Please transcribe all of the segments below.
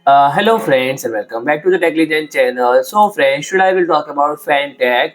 Hello friends and welcome back to the NEXLINQ channel. So friends, today I will talk about Phantek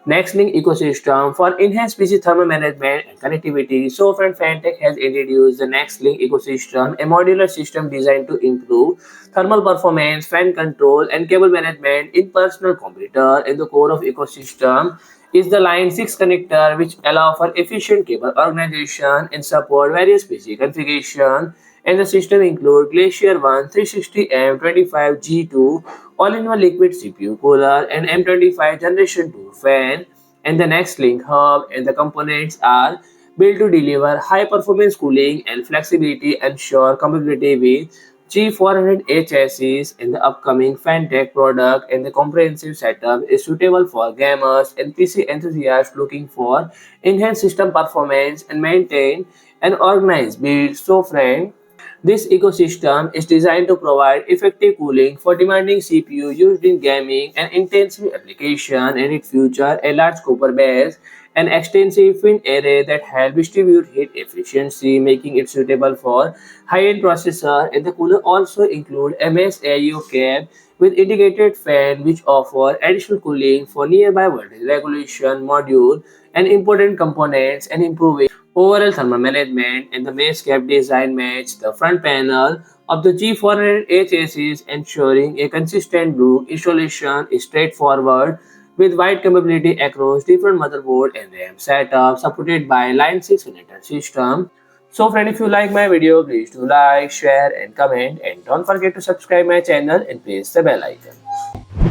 NEXLINQ ecosystem for enhanced PC thermal management and connectivity. So friend, Phantek has introduced the NEXLINQ ecosystem, a modular system designed to improve thermal performance, fan control and cable management in personal computer. In the core of ecosystem is the Line 6 connector which allow for efficient cable organization and support various PC configuration, and the system include Glacier One 360 M25G2 all-in-one liquid CPU cooler and M25 Generation 2 fan, and the NEXLINQ Hub, and the components are built to deliver high performance cooling and flexibility, ensure compatibility with G400H chassis. In the upcoming Phantek product, and the comprehensive setup is suitable for gamers and PC enthusiasts looking for enhanced system performance and maintain an organized build. So friend, this ecosystem is designed to provide effective cooling for demanding CPU used in gaming and intensive application, and it features a large copper base and extensive fin array that help distribute heat efficiency, making it suitable for high-end processor. And the cooler also include MS AIO cap with integrated fan which offer additional cooling for nearby voltage regulation module and important components and improving overall thermal management. And the base cap design match the front panel of the G400 chassis, ensuring a consistent look. Installation is straightforward with wide compatibility across different motherboard and RAM setup supported by Line 6 connector system. So friend, if you like my video, please do like, share and comment, and don't forget to subscribe my channel and press the bell icon.